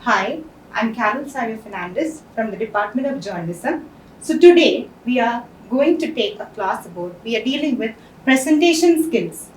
Hi, I'm Savio Fernandez from the Department of Journalism. So today we are going to take a class about, we are dealing with presentation skills.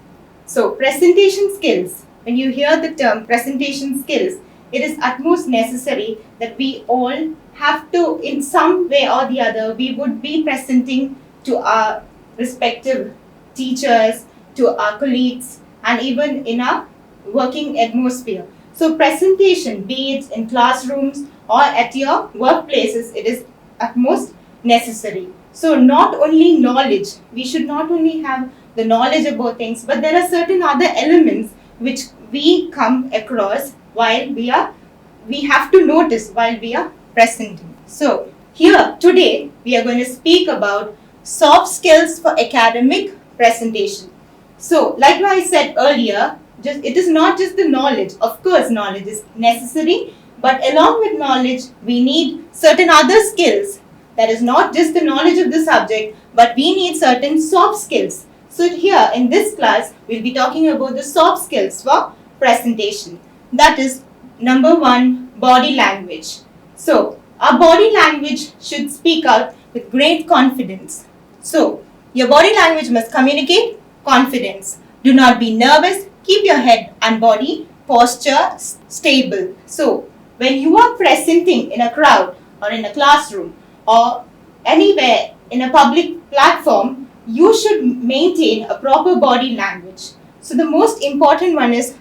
So presentation skills, when you hear the term presentation skills, it is utmost necessary that we all have to, in some way or the other, we would be presenting to our respective teachers, to our colleagues, and even in our working atmosphere. So presentation, be it in classrooms or at your workplaces, it is utmost necessary. So not only knowledge, we should not only have the knowledge about things, but there are certain other elements which we come across while we have to notice while we are presenting. So here today we are going to speak about soft skills for academic presentation. So like I said earlier, it is not just the knowledge. Of course, knowledge is necessary, but along with knowledge, we need certain other skills. That is not just the knowledge of the subject, but we need certain soft skills. So here in this class, we'll be talking about the soft skills for presentation. That is number one, body language. So our body language should speak out with great confidence. So your body language must communicate confidence. Do not be nervous. Keep your head and body posture stable. So when you are presenting in a crowd or in a classroom or anywhere in a public platform, you should maintain a proper body language. So the most important one is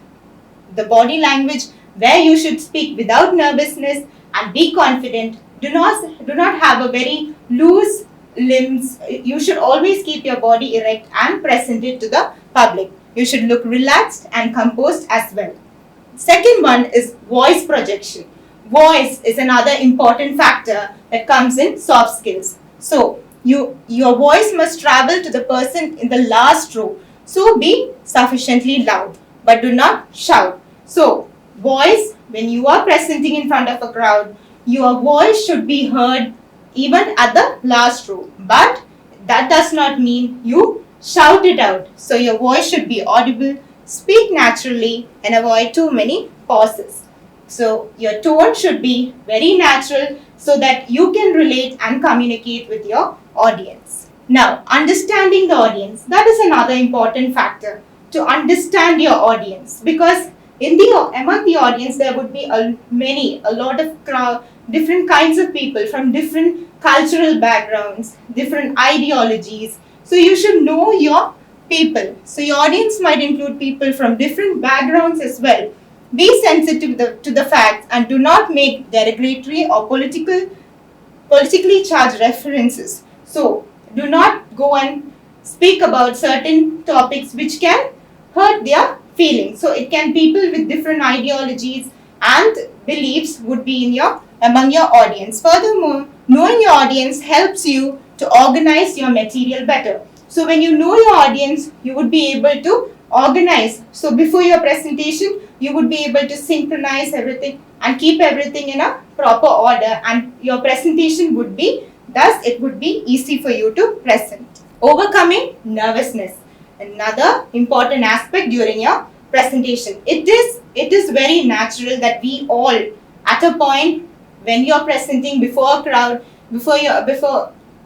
the body language, where you should speak without nervousness and be confident. Do not have a very loose limbs. You should always keep your body erect and present it to the public. You should look relaxed and composed as well. Second one is voice projection. Voice is another important factor that comes in soft skills. So your voice must travel to the person in the last row. So be sufficiently loud, but do not shout. So voice, when you are presenting in front of a crowd, your voice should be heard even at the last row. But that does not mean you shout it out. So your voice should be audible, speak naturally, and avoid too many pauses. So your tone should be very natural so that you can relate and communicate with your audience. Now, understanding the audience, that is another important factor, to understand your audience, because among the audience there would be a lot of different kinds of people from different cultural backgrounds, different ideologies. So you should know your people. So your audience might include people from different backgrounds as well. Be sensitive to the facts and do not make derogatory or politically charged references. So do not go and speak about certain topics which can hurt their feelings. So it can people with different ideologies and beliefs would be among your audience. Furthermore, knowing your audience helps you to organize your material better. So when you know your audience, you would be able to organize. So before your presentation, you would be able to synchronize everything and keep everything in a proper order, and your presentation would be, thus it would be easy for you to present. Overcoming nervousness, another important aspect during your presentation. It is very natural that we all, at a point when you are presenting before a crowd, before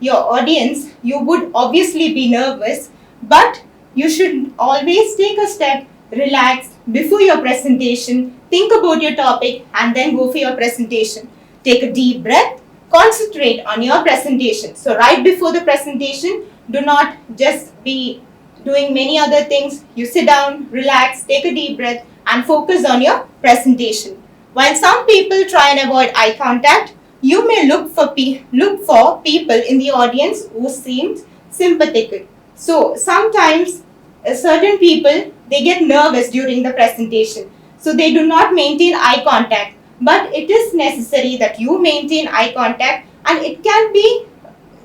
your audience, you would obviously be nervous, but you should always take a step, relax before your presentation, think about your topic, and then go for your presentation. Take a deep breath, concentrate on your presentation. So right before the presentation, do not just be doing many other things. You sit down, relax, take a deep breath, and focus on your presentation. While some people try and avoid eye contact, you may look for people in the audience who seem sympathetic. So sometimes certain people, they get nervous during the presentation, so they do not maintain eye contact. But it is necessary that you maintain eye contact, and it can be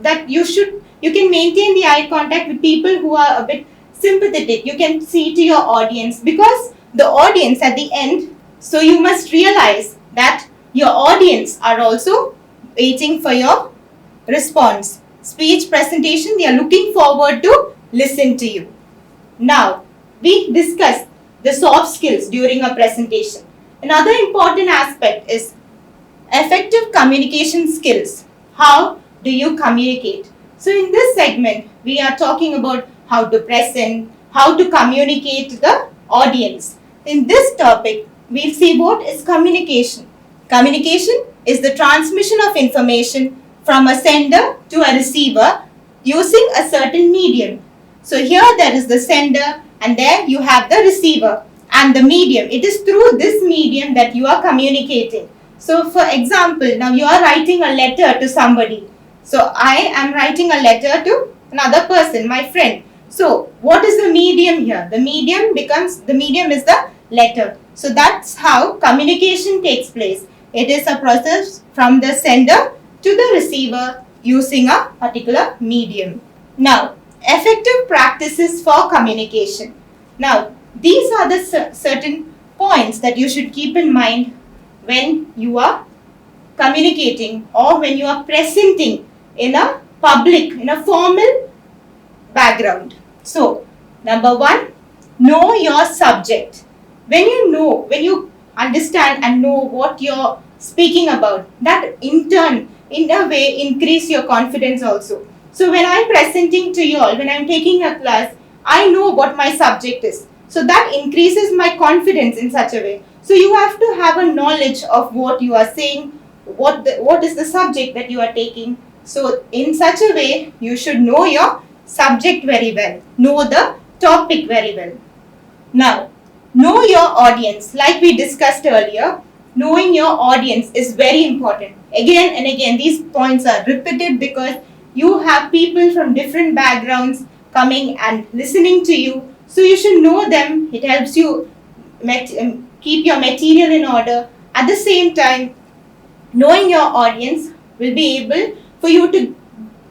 that you can maintain the eye contact with people who are a bit sympathetic. You can see to your audience, because the audience at the end, so you must realize that your audience are also waiting for your response. Speech presentation, they are looking forward to listen to you. Now, we discussed the soft skills during a presentation. Another important aspect is effective communication skills. How do you communicate? So in this segment, we are talking about how to present, how to communicate to the audience. In this topic, we'll see what is communication. Communication is the transmission of information from a sender to a receiver using a certain medium. So here there is the sender and there you have the receiver and the medium. It is through this medium that you are communicating. So for example, now you are writing a letter to somebody. So I am writing a letter to another person, my friend. So what is the medium here? The medium is the letter. So that's how communication takes place. It is a process from the sender to the receiver using a particular medium. Now, effective practices for communication. Now, these are the certain points that you should keep in mind when you are communicating or when you are presenting in a public, in a formal background. So, number one, know your subject. When you understand and know what you're speaking about, that in turn, in a way, increase your confidence also. So when I'm presenting to you all, when I'm taking a class, I know what my subject is. So that increases my confidence in such a way. So you have to have a knowledge of what you are saying, what is the subject that you are taking. So in such a way, you should know your subject very well, know the topic very well. Now, know your audience. Like we discussed earlier, knowing your audience is very important. Again and again, these points are repeated because you have people from different backgrounds coming and listening to you. So you should know them. It helps you keep your material in order. At the same time, knowing your audience will be able for you to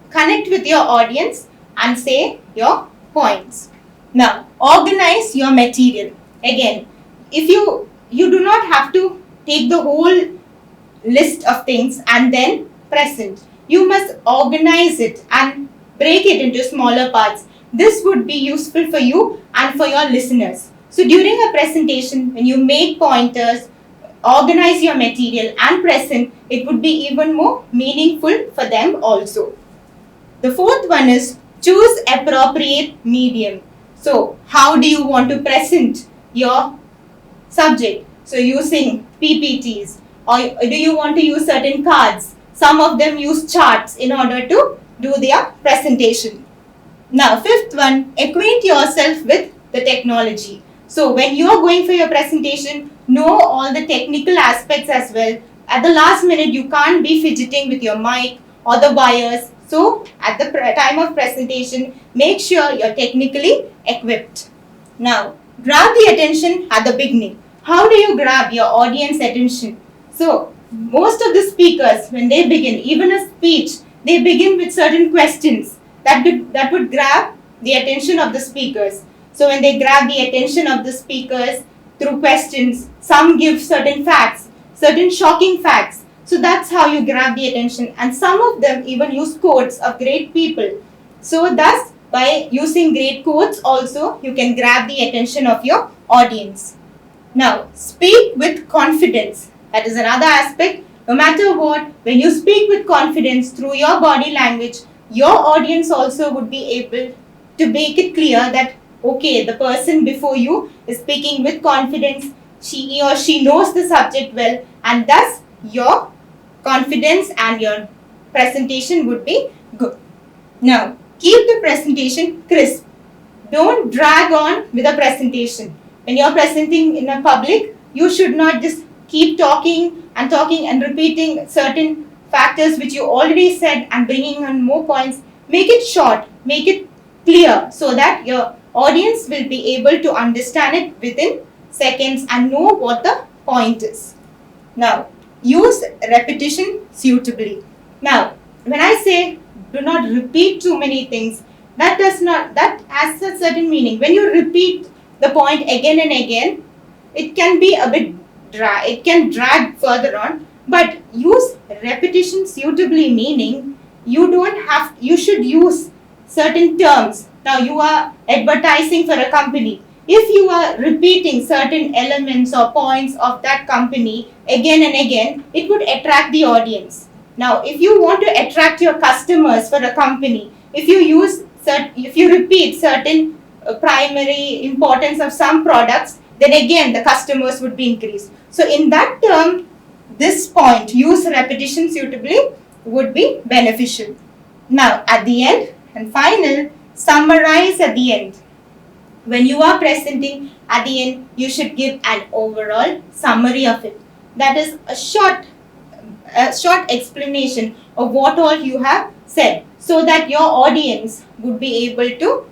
connect with your audience and say your points. Now, organize your material. Again, if you do not have to take the whole list of things and then present. You must organize it and break it into smaller parts. This would be useful for you and for your listeners. So during a presentation, when you make pointers, organize your material and present, it would be even more meaningful for them also. The fourth one is choose appropriate medium. So how do you want to present your subject? So using PPTs, or do you want to use certain cards? Some of them use charts in order to do their presentation. Now, fifth one, acquaint yourself with the technology. So when you are going for your presentation, know all the technical aspects as well. At the last minute, you can't be fidgeting with your mic or the wires. So at the time of presentation, make sure you're technically equipped. Now, grab the attention at the beginning. How do you grab your audience attention? So, most of the speakers, when they begin, even a speech, they begin with certain questions that would grab the attention of the speakers. So, when they grab the attention of the speakers through questions, some give certain facts, certain shocking facts. So, that's how you grab the attention. And some of them even use quotes of great people. So, thus, by using great quotes also, you can grab the attention of your audience. Now, speak with confidence. That is another aspect. No matter what, when you speak with confidence through your body language, your audience also would be able to make it clear that, okay, the person before you is speaking with confidence, he or she knows the subject well, and thus your confidence and your presentation would be good. Now, keep the presentation crisp. Don't drag on with a presentation. When you're presenting in a public, you should not just keep talking and repeating certain factors which you already said and bringing on more points. Make it short, make it clear so that your audience will be able to understand it within seconds and know what the point is. Now, use repetition suitably. Now, when I say do not repeat too many things, that has a certain meaning. When you repeat the point again and again, it can be a bit dry, it can drag further on, but use repetition suitably, meaning you should use certain terms. Now you are advertising for a company. if you are repeating certain elements or points of that company again and again, it would attract the audience. Now, if you want to attract your customers for a company, if you repeat certain primary importance of some products, then again the customers would be increased. So in that term, this point, use repetition suitably, would be beneficial. Now at the end and final, summarize at the end. When you are presenting at the end, you should give an overall summary of it. That is a short explanation of what all you have said, so that your audience would be able to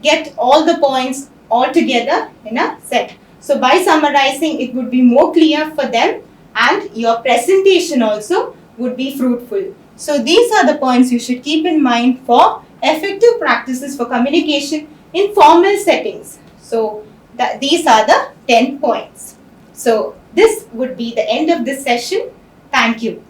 get all the points all together in a set. So by summarizing, it would be more clear for them, and your presentation also would be fruitful. So these are the points you should keep in mind for effective practices for communication in formal settings. So these are the 10 points. So this would be the end of this session. Thank you.